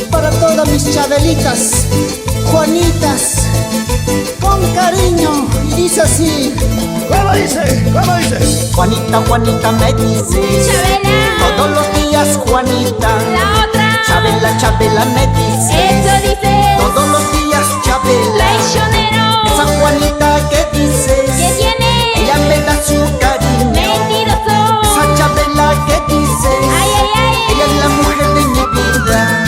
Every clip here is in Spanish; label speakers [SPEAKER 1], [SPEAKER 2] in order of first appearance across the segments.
[SPEAKER 1] para todas mis chabelitas, Juanitas, con cariño, y dice así.
[SPEAKER 2] ¿Cómo dice? ¿Cómo dice?
[SPEAKER 1] Juanita, Juanita me dices,
[SPEAKER 3] Chabela.
[SPEAKER 1] todos los días Juanita.
[SPEAKER 3] La otra.
[SPEAKER 1] Chabela, Chabela me dices,
[SPEAKER 3] Eso dices.
[SPEAKER 1] todos los días Chabela.
[SPEAKER 3] Traicionero.
[SPEAKER 1] Esa Juanita que dices,
[SPEAKER 3] ¿Qué tiene?
[SPEAKER 1] ella me da su cariño.
[SPEAKER 3] Mentiroso.
[SPEAKER 1] Esa Chabela que dices,
[SPEAKER 3] Ay, ay, ay.
[SPEAKER 1] ella es la mujer de mi vida.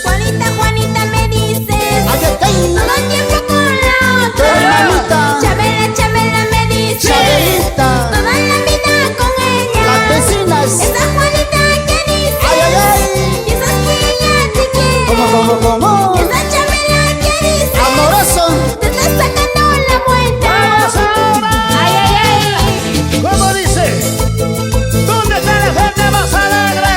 [SPEAKER 3] Juanita, Juanita me dices.
[SPEAKER 1] Ay, ay, ay.
[SPEAKER 3] Todo el tiempo con la
[SPEAKER 1] Tu
[SPEAKER 3] otra.
[SPEAKER 1] hermanita,
[SPEAKER 3] Chabela, Chabela me dices.
[SPEAKER 1] Chabelita,
[SPEAKER 3] Toda la vida con ella.
[SPEAKER 1] las vecinas.
[SPEAKER 3] Esa Juanita que dices.
[SPEAKER 1] Ay, ay, ay.
[SPEAKER 3] Piensas que ella te quiere.
[SPEAKER 1] ¿Cómo?
[SPEAKER 3] Esa Chabela que dices.
[SPEAKER 1] Amoroso.
[SPEAKER 3] Te estás sacando la vuelta.
[SPEAKER 2] ¡Vamos ahora!
[SPEAKER 3] Ay, ay, ay.
[SPEAKER 2] ¿Cómo dice? ¿Dónde está la gente más alegre?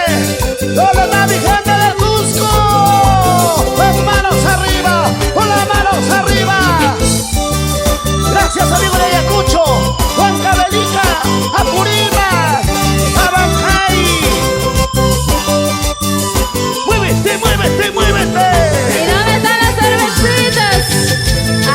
[SPEAKER 2] ¿Dónde está mi gente del Cusco? Las manos arriba, con las manos arriba. Gracias, amigo de Ayacucho, Juan Cabelica, Apurímac, Abancay. Muévete, muévete, muévete.
[SPEAKER 3] ¿Y dónde están las cervecitas?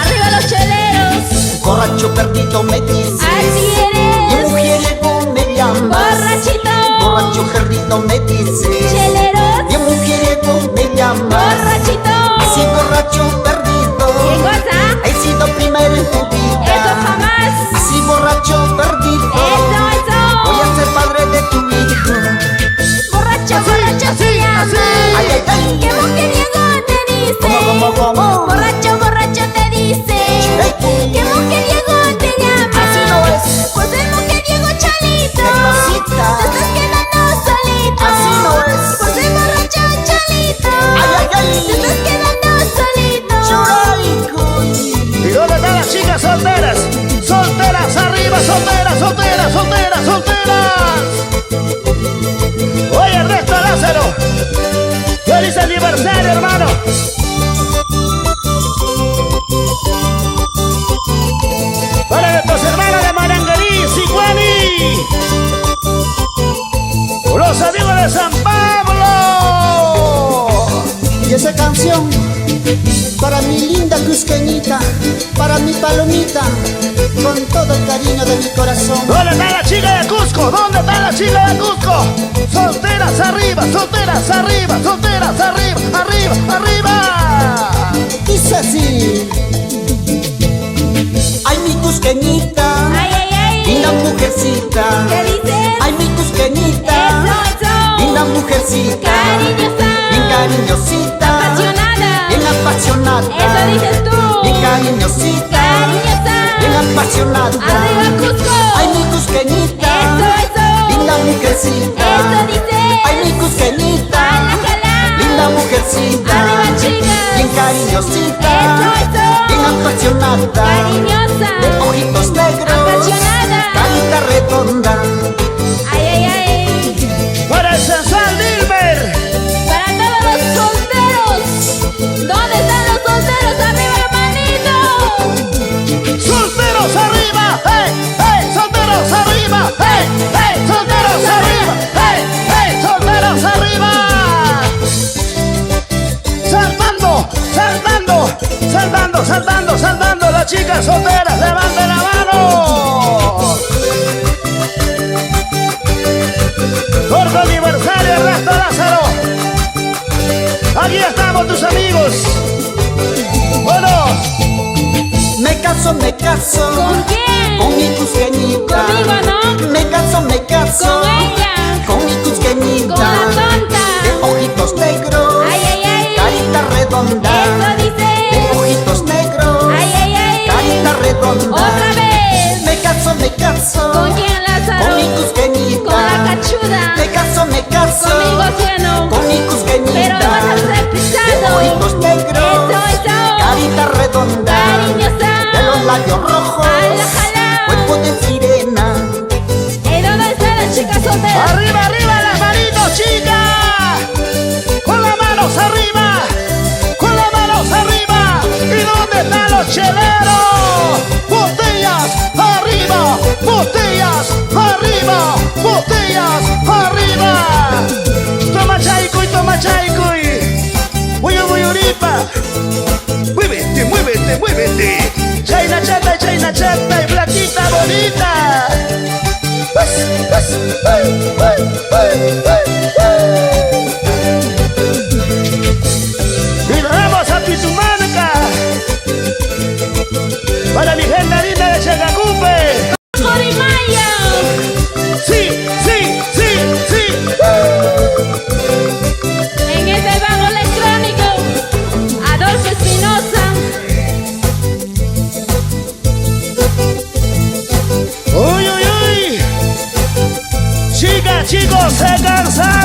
[SPEAKER 3] Arriba los cheleros.
[SPEAKER 1] Borracho perdido me dices,
[SPEAKER 3] Así
[SPEAKER 1] y
[SPEAKER 3] eres.
[SPEAKER 1] mujeriego me llamas.
[SPEAKER 3] Borrachito.
[SPEAKER 1] Borracho perdido me dices,
[SPEAKER 3] Cheleros.
[SPEAKER 1] y mujeriego me llamas.
[SPEAKER 3] Borrachito.
[SPEAKER 1] Así borracho perdido,
[SPEAKER 3] ¿Qué cosa?
[SPEAKER 1] he sido primero en tu
[SPEAKER 3] Eso
[SPEAKER 1] vida.
[SPEAKER 3] jamás.
[SPEAKER 1] Así borracho perdido,
[SPEAKER 3] Eso.
[SPEAKER 1] voy a ser padre de tu hijo.
[SPEAKER 3] Borracho,
[SPEAKER 2] Así,
[SPEAKER 3] borracho
[SPEAKER 2] así,
[SPEAKER 3] se llama.
[SPEAKER 2] así.
[SPEAKER 1] Ay, ay, ay.
[SPEAKER 3] ¿Qué mujeriego te dice?
[SPEAKER 1] ¿Cómo?
[SPEAKER 3] Borracho, borracho te dice. ¿Qué mujeriego te llama?
[SPEAKER 1] Así no es.
[SPEAKER 3] Pues el mujeriego Chalito.
[SPEAKER 1] ¡Qué cosita!
[SPEAKER 3] Te estás quedando solito.
[SPEAKER 1] Así no es.
[SPEAKER 3] Pues el borracho Chalito.
[SPEAKER 1] Ay, ay, ay.
[SPEAKER 3] Te estás quedando solito.
[SPEAKER 1] Churaico.
[SPEAKER 2] ¿Y dónde están las chicas solteras? Solteras arriba, solteras, solteras, solteras, solteras. Oye, Ernesto Lázaro, feliz aniversario, hermano. Para nuestros hermanos de Marangarí, Sicuani, los amigos de San Pablo.
[SPEAKER 1] Y esa canción para mi linda cusqueñita, para mi palomita, con todo el cariño de mi corazón.
[SPEAKER 2] ¿Dónde está la chica de Cusco? ¿Dónde está la chica de Cusco? Solteras arriba, solteras arriba, solteras arriba, arriba, arriba.
[SPEAKER 1] Dice así. Ay, mi cusqueñita,
[SPEAKER 3] Ay, ay, ay.
[SPEAKER 1] linda mujercita.
[SPEAKER 3] ¿Qué dices?
[SPEAKER 1] Ay, mi cusqueñita,
[SPEAKER 3] Eso.
[SPEAKER 1] linda mujercita.
[SPEAKER 3] Cariñosa.
[SPEAKER 1] Bien cariñosita,
[SPEAKER 3] Apasionada.
[SPEAKER 1] bien apasionada.
[SPEAKER 3] Eso dices tú.
[SPEAKER 1] Bien cariñosita,
[SPEAKER 3] Cariñosa.
[SPEAKER 1] bien apasionada.
[SPEAKER 3] Arriba Cusco.
[SPEAKER 1] Ay, mi cusqueñita,
[SPEAKER 3] Eso.
[SPEAKER 1] linda mujercita.
[SPEAKER 3] Eso dices.
[SPEAKER 1] Ay, mi cusqueñita,
[SPEAKER 3] Jala, jala.
[SPEAKER 1] linda mujercita.
[SPEAKER 3] Arriba, chicas.
[SPEAKER 1] Bien cariñosita,
[SPEAKER 3] Eso.
[SPEAKER 1] bien apasionada.
[SPEAKER 3] Cariñosa.
[SPEAKER 1] De ojitos negros,
[SPEAKER 3] Apasionada.
[SPEAKER 1] carita redonda.
[SPEAKER 3] Ay, ay, ay.
[SPEAKER 2] Para el sensual Dilber.
[SPEAKER 3] Para todos los solteros. ¿Dónde están los solteros? Arriba la manito.
[SPEAKER 2] Solteros arriba, hey, hey, solteros arriba, hey, hey, solteros arriba, hey, hey, solteros arriba. Saltando, saltando, saltando, saltando, saltando, las chicas solteras, levanten la mano. Por tu aniversario, Ernesto Lázaro. Aquí estamos tus amigos. Bueno.
[SPEAKER 1] Me caso,
[SPEAKER 3] ¿Con quién?
[SPEAKER 1] con mi cusqueñita.
[SPEAKER 3] Conmigo, ¿no?
[SPEAKER 1] Me caso,
[SPEAKER 3] Con ella.
[SPEAKER 1] con mi cusqueñita.
[SPEAKER 3] Con la tonta.
[SPEAKER 1] De ojitos negros,
[SPEAKER 3] Ay, ay, ay.
[SPEAKER 1] carita redonda.
[SPEAKER 3] Eso dices.
[SPEAKER 1] De ojitos negros,
[SPEAKER 3] Ay, ay, ay.
[SPEAKER 1] carita redonda.
[SPEAKER 3] Otra vez.
[SPEAKER 1] Me caso,
[SPEAKER 3] ¿Con quién, Lázaro?
[SPEAKER 1] con mi cusqueñita.
[SPEAKER 3] Con la cachuda.
[SPEAKER 1] Me caso,
[SPEAKER 3] Conmigo, ¿sí o no?
[SPEAKER 1] con mi cusqueñita.
[SPEAKER 3] Pero lo vas a hacer
[SPEAKER 1] De
[SPEAKER 3] pisado.
[SPEAKER 1] ojitos negros,
[SPEAKER 3] Eso.
[SPEAKER 1] carita redonda.
[SPEAKER 3] Cariñosa.
[SPEAKER 1] De los labios rojos,
[SPEAKER 3] Jala, jala.
[SPEAKER 1] cuerpo de sirena.
[SPEAKER 3] ¿Y dónde están las chicas solteras?
[SPEAKER 2] Arriba, arriba, las manitos, chicas. Muévete, muévete, muévete. Chaina chata y flaquita bonita. Y nos vamos a Pitumanca. Para mi gente linda de Chacacupe.
[SPEAKER 3] Corimaya.
[SPEAKER 2] Sí, sí, sí, sí.
[SPEAKER 3] En este bajo electrónico, Adolfo Espinosa.
[SPEAKER 2] Uy, uy, uy. Chicas, chicos, se cansan.